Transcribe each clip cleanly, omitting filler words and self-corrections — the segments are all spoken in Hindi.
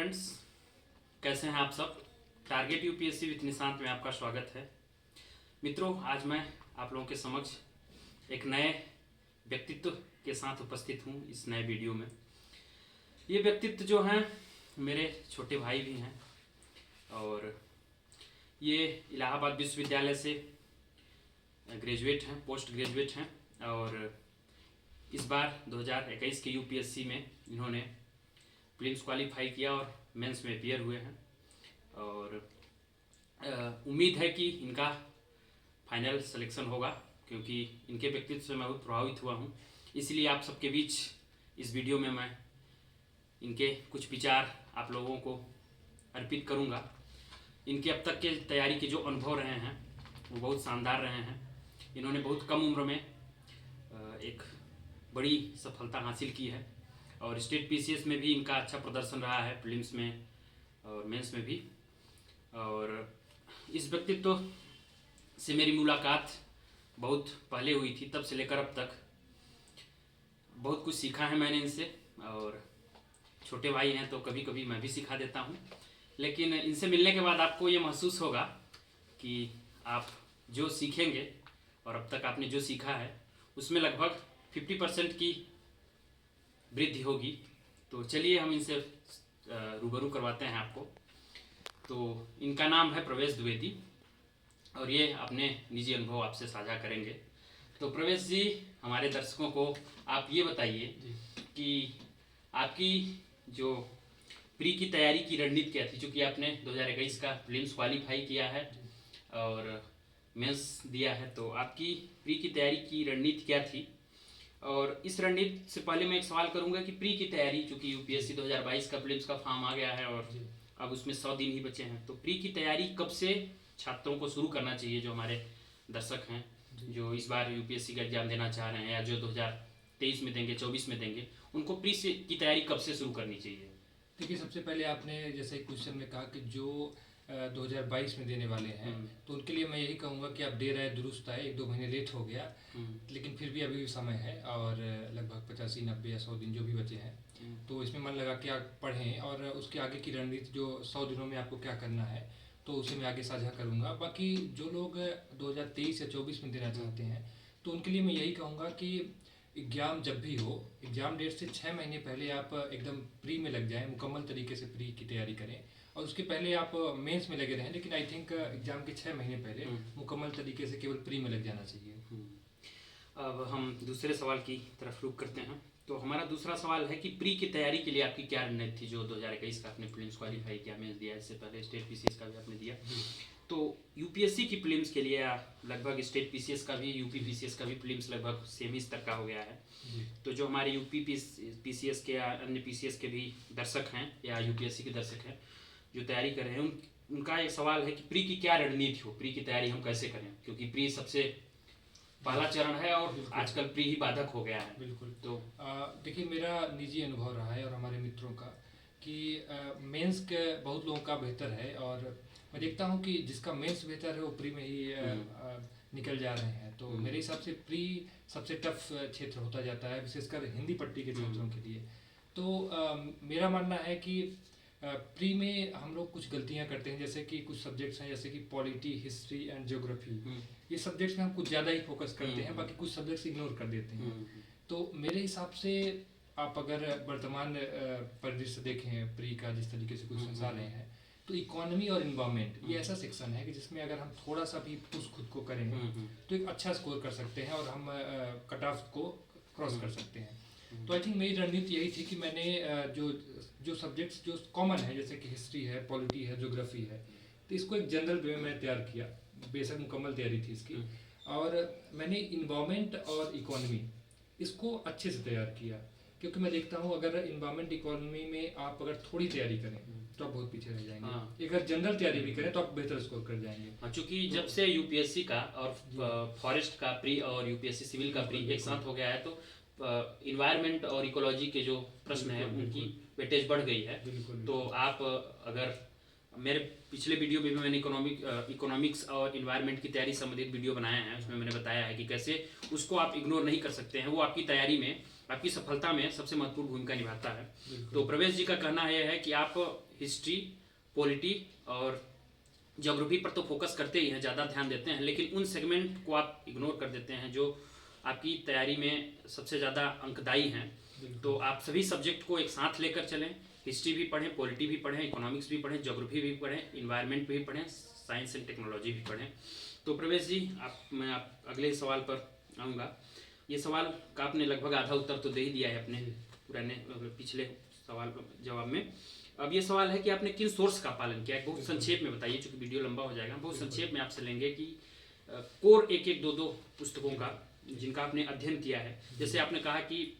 फ्रेंड्स, कैसे हैं आप सब। टारगेट यूपीएससी विथ निशांत में आपका स्वागत है। मित्रों, आज मैं आप लोगों के समक्ष एक नए व्यक्तित्व के साथ उपस्थित हूं इस नए वीडियो में। ये व्यक्तित्व जो हैं मेरे छोटे भाई भी हैं और ये इलाहाबाद विश्वविद्यालय से ग्रेजुएट हैं, पोस्ट ग्रेजुएट हैं और इस बार 2021 के यूपीएससी में इन्होंने प्रीलिम्स क्वालिफाई किया और मेंस में अपीयर हुए हैं और उम्मीद है कि इनका फाइनल सिलेक्शन होगा, क्योंकि इनके व्यक्तित्व से मैं बहुत प्रभावित हुआ हूं। इसलिए आप सबके बीच इस वीडियो में मैं इनके कुछ विचार आप लोगों को अर्पित करूंगा। इनके अब तक के तैयारी के जो अनुभव रहे हैं वो बहुत शानदार रहे हैं। इन्होंने बहुत कम उम्र में एक बड़ी सफलता हासिल की है और स्टेट पीसीएस में भी इनका अच्छा प्रदर्शन रहा है, प्रीलिम्स में और मेंस में भी। और इस व्यक्तित्व से मेरी मुलाकात बहुत पहले हुई थी, तब से लेकर अब तक बहुत कुछ सीखा है मैंने इनसे। और छोटे भाई हैं तो कभी कभी मैं भी सिखा देता हूँ, लेकिन इनसे मिलने के बाद आपको ये महसूस होगा कि आप जो सीखेंगे और अब तक आपने जो सीखा है उसमें लगभग 50% की वृद्धि होगी। तो चलिए हम इनसे रूबरू करवाते हैं आपको। तो इनका नाम है प्रवेश द्विवेदी और ये अपने निजी अनुभव आपसे साझा करेंगे। तो प्रवेश जी, हमारे दर्शकों को आप ये बताइए कि आपकी जो प्री की तैयारी की रणनीति क्या थी, चूँकि आपने 2021 का प्रीलिम्स क्वालिफाई किया है और मेंस दिया है, तो आपकी प्री की तैयारी की रणनीति क्या थी। और इस रणनीति से पहले मैं एक सवाल करूंगा कि प्री की तैयारी, चूँकि यूपीएससी 2022 का प्रीलिम्स का फॉर्म आ गया है और अब उसमें 100 दिन ही बचे हैं, तो प्री की तैयारी कब से छात्रों को शुरू करना चाहिए, जो हमारे दर्शक हैं जो इस बार यूपीएससी का एग्जाम देना चाह रहे हैं या जो 2023 में देंगे, 24 में देंगे, उनको प्री की तैयारी कब से शुरू करनी चाहिए। देखिए, सबसे पहले आपने जैसे क्वेश्चन में कहा कि जो 2022 में देने वाले हैं, तो उनके लिए मैं यही कहूँगा कि आप दे रहे हैं, दुरुस्त है। 1-2 महीने लेट हो गया, लेकिन फिर भी अभी भी समय है और लगभग 85, 90 या 100 दिन जो भी बचे हैं, तो इसमें मन लगा कि आप पढ़ें और उसके आगे की रणनीति जो 100 दिनों में आपको क्या करना है, तो उसे मैं आगे साझा करूँगा। बाकी जो लोग 2023 या 24 में देना चाहते हैं, तो उनके लिए मैं यही कहूँगा कि एग्ज़ाम जब भी हो, एग्ज़ाम डेट से 6 महीने पहले आप एकदम प्री में लग जाएं, मुकम्मल तरीके से प्री की तैयारी करें और उसके पहले आप मेंस में लगे रहें, लेकिन आई थिंक एग्ज़ाम के 6 महीने पहले मुकम्मल तरीके से केवल प्री में लग जाना चाहिए। अब हम दूसरे सवाल की तरफ रुख करते हैं। तो हमारा दूसरा सवाल है कि प्री की तैयारी के लिए आपकी क्या रणनीति थी, जो 2021 का आपने प्रीलिम्स क्वालिफाई किया, मेंस दिया, इससे पहले स्टेट पीसीएस का भी आपने दिया। तो यूपीएससी की प्रीलिम्स के लिए लगभग स्टेट पीसीएस का भी, यूपी पीसीएस का भी प्रीलिम्स लगभग सेम ही स्तर का हो गया है। तो जो हमारे यूपी पीसीएस के या अन्य पीसीएस के भी दर्शक हैं या यूपीएससी के दर्शक हैं जो तैयारी कर रहे हैं, उनका एक सवाल है कि प्री की क्या रणनीति हो, प्री की तैयारी हम कैसे करें, क्योंकि प्री सबसे पहला चरण है और आजकल प्री ही बाधक हो गया है। बिल्कुल। तो देखिए, मेरा निजी अनुभव रहा है और हमारे मित्रों का कि मेंस के बहुत लोगों का बेहतर है और मैं देखता हूँ कि जिसका मेंस बेहतर है वो प्री में ही निकल जा रहे हैं। तो मेरे हिसाब से प्री सबसे टफ क्षेत्र होता जाता है, विशेषकर हिंदी पट्टी के छात्रों के लिए। तो मेरा मानना है कि प्री में हम लोग कुछ गलतियां करते हैं, जैसे कि कुछ सब्जेक्ट्स हैं जैसे कि पॉलिटी, हिस्ट्री एंड ज्योग्राफी, ये सब्जेक्ट्स में हम कुछ ज़्यादा ही फोकस करते हैं, बाकी कुछ सब्जेक्ट्स इग्नोर कर देते हैं। तो मेरे हिसाब से आप अगर वर्तमान परिदृश्य देखें प्री का, जिस तरीके से क्वेश्चन आ रहे हैं, तो इकोनॉमी और इन्वायरमेंट ये ऐसा सेक्शन है कि जिसमें अगर हम थोड़ा सा भी पुश खुद को करें तो एक अच्छा स्कोर कर सकते हैं और हम कट ऑफ को क्रॉस कर सकते हैं। तो आई थिंक मेरी रणनीति यही थी कि मैंने जो सब्जेक्ट्स जो कॉमन है, जैसे कि हिस्ट्री है, पॉलिटी है, ज्योग्राफी है, तो इसको एक जनरल वे में मैंने तैयार किया। बेशक मुकम्मल तैयारी थी इसकी, और मैंने इन्वायरमेंट और इकोनॉमी इसको अच्छे से तैयार किया, क्योंकि मैं देखता हूँ अगर इन्वायरमेंट इकोनॉमी में आप अगर थोड़ी तैयारी करें तो आप बहुत पीछे रह जाएंगे। अगर जनरल तैयारी भी करें तो आप बेहतर स्कोर कर जाएंगे। चूंकि जब से यूपीएससी का और फॉरेस्ट का प्री और यूपीएससी सिविल का प्री एक साथ हो गया है, तो इन्वायरमेंट और इकोलॉजी के जो प्रश्न है उनकी वेटेज बढ़ गई है। तो आप अगर मेरे पिछले वीडियो में भी मैंने इकोनॉमिक्स और इन्वायरमेंट की तैयारी संबंधित वीडियो बनाया है, उसमें मैंने बताया है कि कैसे उसको आप इग्नोर नहीं कर सकते हैं, वो आपकी तैयारी में आपकी सफलता में सबसे महत्वपूर्ण भूमिका निभाता है। बिल्कुल। तो प्रवेश जी का कहना यह है कि आप हिस्ट्री, पॉलिटी और ज्योग्राफी पर तो फोकस करते ही हैं, ज़्यादा ध्यान देते हैं, लेकिन उन सेगमेंट को आप इग्नोर कर देते हैं जो आपकी तैयारी में सबसे ज़्यादा अंकदायी हैं। तो आप सभी सब्जेक्ट को एक साथ लेकर चलें, हिस्ट्री भी पढ़ें, पॉलिटी भी पढ़ें, इकोनॉमिक्स भी पढ़ें, ज्योग्राफी भी पढ़ें, इन्वायरमेंट भी पढ़ें, साइंस एंड टेक्नोलॉजी भी पढ़ें। तो प्रवेश जी, मैं अगले सवाल पर आऊँगा। ये सवाल का आपने लगभग आधा उत्तर तो दे ही दिया है अपने पुराने पिछले सवाल जवाब में। अब ये सवाल है कि आपने किन सोर्स का पालन किया है, बहुत संक्षेप में बताइए, चूंकि वीडियो लंबा हो जाएगा। बहुत संक्षेप में आपसे लेंगे कि कोर एक एक दो पुस्तकों का जिनका आपने अध्ययन किया है। जैसे आपने कहा कि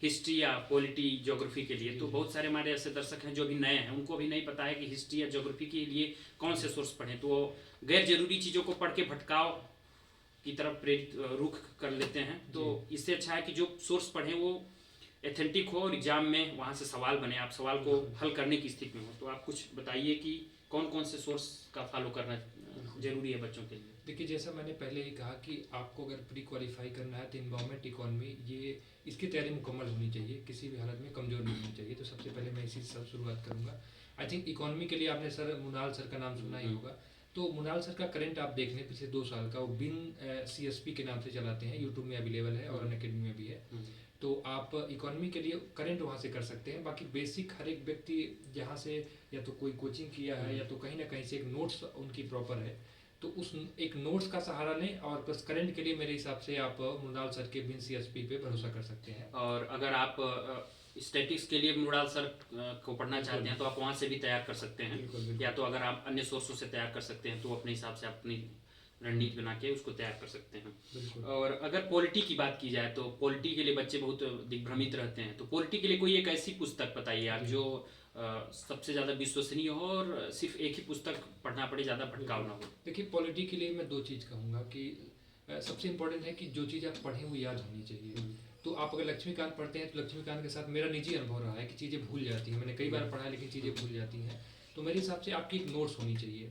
हिस्ट्री या पॉलिटी, ज्योग्राफी के लिए, तो बहुत सारे हमारे ऐसे दर्शक हैं जो अभी नए हैं, उनको अभी नहीं पता है कि हिस्ट्री या ज्योग्राफी के लिए कौन से सोर्स पढ़ें। तो गैर जरूरी चीज़ों को पढ़ के भटकाव की तरफ प्रेरित रुख कर लेते हैं। तो इससे अच्छा है कि जो सोर्स पढ़ें वो एथेंटिक हो और एग्जाम में वहाँ से सवाल बने, आप सवाल को हल करने की स्थिति में हो। तो आप कुछ बताइए कि कौन कौन से सोर्स का फॉलो करना जरूरी है बच्चों के लिए। देखिए, जैसा मैंने पहले ही कहा कि आपको अगर प्री क्वालिफाई करना है तो इन्वायरमेंट, इकोनॉमी, ये इसकी तैयारी मुकम्मल होनी चाहिए, किसी भी हालत में कमज़ोर नहीं होनी चाहिए। तो सबसे पहले मैं इसी से शुरुआत करूँगा। आई थिंक इकोनॉमी के लिए आपने सर मुनाल सर का नाम सुना ही होगा। तो मुनाल सर का करंट आप देख लें पिछले 2 साल का, वो बिन CSP के नाम से चलाते हैं, यूट्यूब में अवेलेबल है और अनअकैडमी में भी है। तो आप इकोनॉमी के लिए करंट वहाँ से कर सकते हैं। बाकी बेसिक हर एक व्यक्ति जहाँ से या तो कोई कोचिंग किया है या तो कहीं ना कहीं से एक नोट्स उनकी प्रॉपर है, तो उस एक नोट्स का सहारा लें। और प्लस करंट के लिए मेरे हिसाब से आप मुनाल सर के बिन CSP पे भरोसा कर सकते हैं। और अगर आप स्टैटिक्स के लिए मुराल सर को पढ़ना चाहते हैं तो आप वहाँ से भी तैयार कर सकते हैं। बिल्कुल। या तो अगर आप अन्य सोर्सों से तैयार कर सकते हैं तो अपने हिसाब से अपनी रणनीति बना के उसको तैयार कर सकते हैं। और अगर पॉलिटी की बात की जाए तो पॉलिटी के लिए बच्चे बहुत दिग्भ्रमित रहते हैं। तो पॉलिटी के लिए कोई एक ऐसी पुस्तक बताइए आप जो सबसे ज़्यादा विश्वसनीय हो और सिर्फ एक ही पुस्तक पढ़ना पड़े, ज़्यादा भटकाव ना हो। देखिए, पॉलिटी के लिए मैं 2 चीज़ कहूँगा कि सबसे इम्पोर्टेंट है कि जो चीज़ आप पढ़ें वो याद होनी चाहिए। तो आप अगर लक्ष्मीकांत पढ़ते हैं तो लक्ष्मीकांत के साथ मेरा निजी अनुभव रहा है कि चीज़ें भूल जाती हैं। मैंने कई बार पढ़ा है लेकिन चीज़ें भूल जाती हैं। तो मेरे हिसाब से आपकी एक नोट्स होनी चाहिए।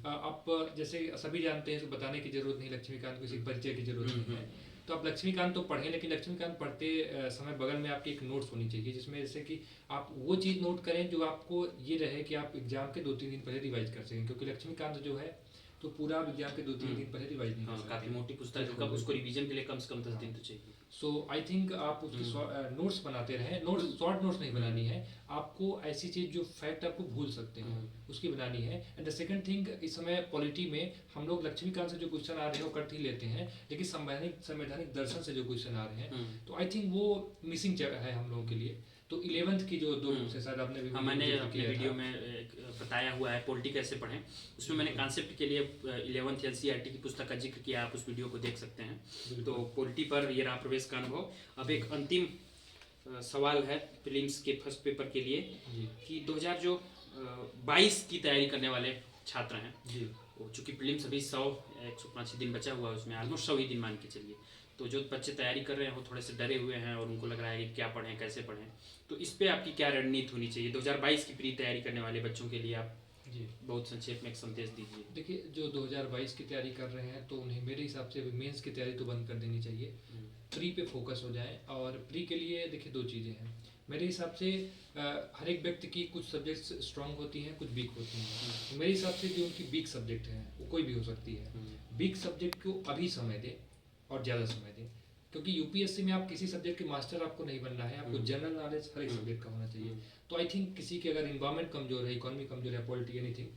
आप जैसे सभी जानते हैं तो बताने की ज़रूरत नहीं, लक्ष्मीकांत को किसी परिचय की ज़रूरत नहीं है। तो आप लक्ष्मीकांत तो पढ़ें, लेकिन लक्ष्मीकांत पढ़ते समय बगल में आपकी एक नोट्स होनी चाहिए, जिसमें जैसे कि आप वो चीज़ नोट करें जो आपको ये रहे कि आप एग्जाम के 2-3 दिन पहले रिवाइज कर सकें। क्योंकि लक्ष्मीकांत जो है तो पूरा एग्जाम के 2-3 दिन पहले रिवाइज नहीं कर सकते। काफ़ी मोटी पुस्तक है, कब उसको रिवीजन के लिए कम से कम 10 दिन तो चाहिए। सो आई थिंक आप उसकी नोट्स बनाते रहें। नोट्स शॉर्ट नोट्स नहीं बनानी है आपको, ऐसी चीज़ जो फैक्ट आपको भूल सकते हैं उसकी बनानी है। एंड द सेकंड थिंग, इस समय पॉलिटी में हम लोग लक्ष्मीकांत से जो क्वेश्चन आ रहे हैं वो कर ही लेते हैं, लेकिन संवैधानिक दर्शन से जो क्वेश्चन आ रहे हैं तो आई थिंक वो मिसिंग है हम लोगों के लिए। तो 11th की जो 2 बुक्स है, शायद आपने भी मैंने अपने वीडियो में बताया हुआ है पॉलिटी कैसे पढ़ें, उसमें मैंने कॉन्सेप्ट के लिए 11th NCERT की पुस्तक का जिक्र किया, आप उस वीडियो को देख सकते हैं। तो पॉलिटी पर ये रहा प्रवेश का अनुभव। अब एक अंतिम सवाल है प्रीलिम्स के फर्स्ट पेपर के लिए कि 2022 की तैयारी करने वाले छात्र हैं, चूँकि प्रीलिम्स अभी 105 दिन बचा हुआ है, उसमें ऑलमोस्ट 100 ही दिन मान के चलिए। तो जो बच्चे तैयारी कर रहे हैं वो थोड़े से डरे हुए हैं और उनको लग रहा है कि क्या पढ़ें, कैसे पढ़ें। तो इस पे आपकी क्या रणनीति होनी चाहिए 2022 की प्री तैयारी करने वाले बच्चों के लिए? आप बहुत संक्षेप में एक संदेश दीजिए। देखिए, जो 2022 की तैयारी कर रहे हैं तो उन्हें मेरे हिसाब से मेंस की तैयारी तो बंद कर देनी चाहिए, प्री पे फोकस हो जाए। और प्री के लिए देखिए 2 चीज़ें हैं मेरे हिसाब से। हर एक व्यक्ति की कुछ सब्जेक्ट्स स्ट्रांग होती हैं, कुछ वीक होती हैं। तो मेरे हिसाब से जो उनकी वीक सब्जेक्ट हैं वो कोई भी हो सकती है, वीक सब्जेक्ट को अभी समय दें और ज़्यादा समय दें। क्योंकि यूपीएससी में आप किसी सब्जेक्ट के मास्टर आपको नहीं बनना है, आपको जनरल नॉलेज हर एक सब्जेक्ट का होना चाहिए। तो आई थिंक किसी के अगर इन्वायरमेंट कमजोर है, इकोनॉमी कमजोर है, पॉलिटी एनीथिंग,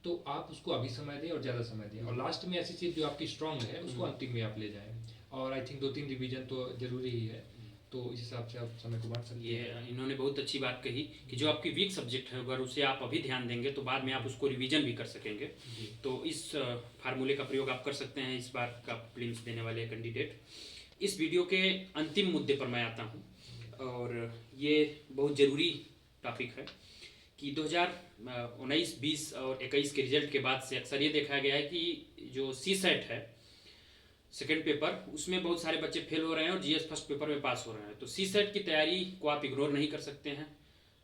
तो आप उसको अभी समय दें और ज़्यादा समय दें। और लास्ट में ऐसी चीज़ जो आपकी स्ट्रांग है उसको अंतिम में आप ले जाएं। और आई थिंक 2-3 रिवीजन तो जरूरी ही है, तो इस हिसाब से आप समय को बांट सकते हैं। इन्होंने बहुत अच्छी बात कही कि जो आपकी वीक सब्जेक्ट है अगर उसे आप अभी ध्यान देंगे तो बाद में आप उसको रिवीजन भी कर सकेंगे। तो इस फार्मूले का प्रयोग आप कर सकते हैं इस बार का प्रीलिम्स देने वाले कैंडिडेट। इस वीडियो के अंतिम मुद्दे पर मैं आता हूँ और ये बहुत ज़रूरी टॉपिक है कि 2019, 20 और 21 के रिजल्ट के बाद से अक्सर ये देखा गया है कि जो CSET है सेकेंड पेपर, उसमें बहुत सारे बच्चे फेल हो रहे हैं और GS फर्स्ट पेपर में पास हो रहे हैं। तो CSET की तैयारी को आप इग्नोर नहीं कर सकते हैं,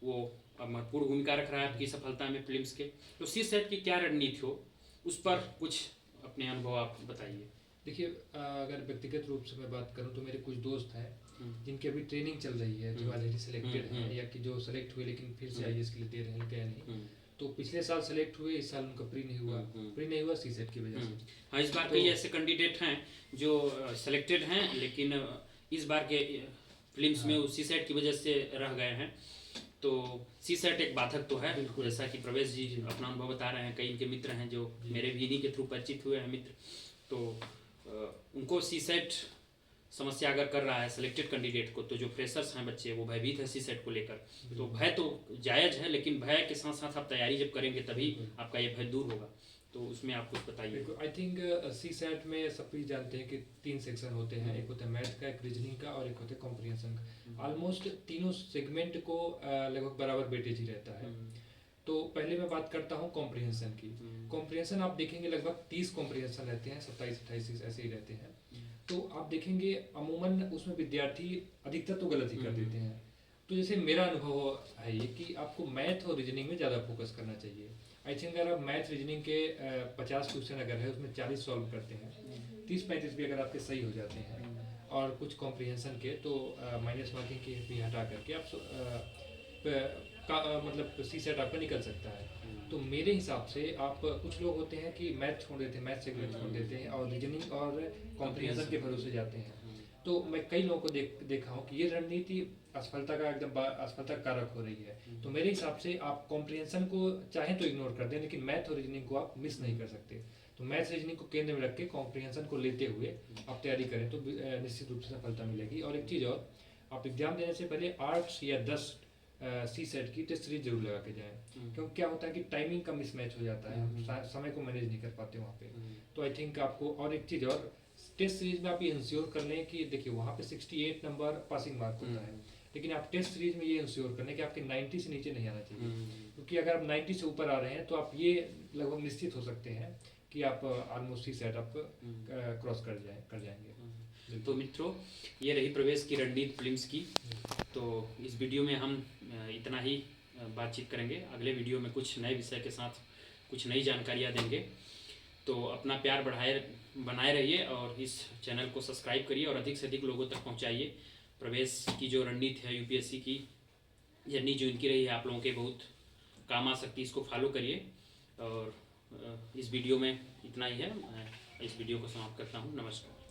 वो अब महत्वपूर्ण भूमिका रख रहा है आपकी सफलता में प्रीलिम्स के। तो CSET की क्या रणनीति हो, उस पर कुछ अपने अनुभव आप बताइए। देखिए, अगर व्यक्तिगत रूप से मैं बात करूं तो मेरे कुछ दोस्त हैं जिनकी अभी ट्रेनिंग चल रही है, जो ऑलरेडी सिलेक्टेड हैं या कि जो सेलेक्ट हुए लेकिन फिर से आईएएस के लिए दे रहे हैं, गए नहीं, तो पिछले साल सेलेक्ट हुए, इस साल उनका प्री नहीं हुआ सीसेट की वजह से। हाँ, इस बार कई ऐसे कैंडिडेट हैं जो सेलेक्टेड हैं लेकिन इस बार के फिल्म्स में उस सीसेट की वजह से रह गए हैं। तो सीसेट एक बाधक तो है, जैसा कि प्रवेश जी अपना अनुभव बता रहे हैं। कई इनके मित्र हैं जो मेरे भी इन्हीं के थ्रू परिचित हुए हैं मित्र, तो उनको सीसेट समस्या अगर कर रहा है सेलेक्टेड कैंडिडेट को, तो जो फ्रेशर्स हैं बच्चे वो भयभीत है सीसेट को लेकर। तो भय तो जायज़ है, लेकिन भय के साथ साथ आप तैयारी जब करेंगे तभी आपका ये भय दूर होगा। तो उसमें आप कुछ बताइए। आई थिंक सीसेट में सब कुछ जानते हैं कि 3 सेक्शन होते हैं, एक होता है मैथ का, एक रीजनिंग का और एक होता है कॉम्प्रिहेंशन का। ऑलमोस्ट तीनों सेगमेंट को लगभग बराबर वेटेज ही रहता है। तो पहले मैं बात करता हूँ कॉम्प्रिहेंशन की। कॉम्प्रिहेंशन आप देखेंगे लगभग 30 कॉम्प्रिहेंशन रहते हैं, 27-28 ऐसे ही रहते हैं। तो आप देखेंगे अमूमन उसमें विद्यार्थी अधिकतर तो गलत ही कर देते हैं। तो जैसे मेरा अनुभव है ये कि आपको मैथ और रीजनिंग में ज़्यादा फोकस करना चाहिए। आई थिंक अगर आप मैथ रीजनिंग के 50 क्वेश्चन अगर है उसमें 40 सॉल्व करते हैं, 30-35 भी अगर आपके सही हो जाते हैं, और कुछ कॉम्प्रिहेंशन के तो माइनस मार्किंग के भी हटा करके आप मतलब सीसेट आपका निकल सकता है। तो मेरे हिसाब से आप, कुछ लोग होते हैं कि मैथ छोड़ देते हैं, मैथ सेगमेंट छोड़ देते हैं और रीजनिंग और कॉम्प्रिहेंशन के भरोसे जाते हैं। तो मैं कई लोगों को देखा हूँ कि ये रणनीति असफलता का एकदम असफलता कारक हो रही है। तो मेरे हिसाब से आप कॉम्प्रिहेंशन को चाहे तो इग्नोर कर दें, लेकिन मैथ और रीजनिंग को आप मिस नहीं कर सकते। तो मैथ रीजनिंग को केंद्र में रख के कॉम्प्रिहेंशन को लेते हुए आप तैयारी करें तो निश्चित रूप से सफलता मिलेगी। और एक चीज़ और, आप एग्जाम देने से पहले 8 या 10 सीसेट की टेस्ट सीरीज जरूर लगा के जाएं, क्योंकि क्या होता है कि टाइमिंग का मिसमैच हो जाता है, हम समय को मैनेज नहीं कर पाते वहाँ पे। तो आई थिंक आपको, और एक चीज़ और, टेस्ट सीरीज में आप ये इंश्योर कर लें कि देखिए वहाँ पे 68 नंबर पासिंग मार्क होता है, लेकिन आप टेस्ट सीरीज में ये इंश्योर कर लें कि आपके 90 से नीचे नहीं आना चाहिए। क्योंकि अगर आप 90 से ऊपर आ रहे हैं तो आप ये लगभग निश्चित हो सकते हैं कि आप ऑलमोस्ट सीसेट आप क्रॉस कर जाएंगे। तो मित्रों, ये रही प्रवेश की रणनीति फिल्म्स की। तो इस वीडियो में हम इतना ही बातचीत करेंगे। अगले वीडियो में कुछ नए विषय के साथ कुछ नई जानकारियाँ देंगे। तो अपना प्यार बनाए रहिए और इस चैनल को सब्सक्राइब करिए और अधिक से अधिक लोगों तक पहुंचाइए। प्रवेश की जो रणनीति है, यूपीएससी की जर्नी जो इनकी रही है, आप लोगों के बहुत काम आ सकती है, इसको फॉलो करिए। और इस वीडियो में इतना ही है, मैं इस वीडियो को समाप्त करता हूँ। नमस्कार।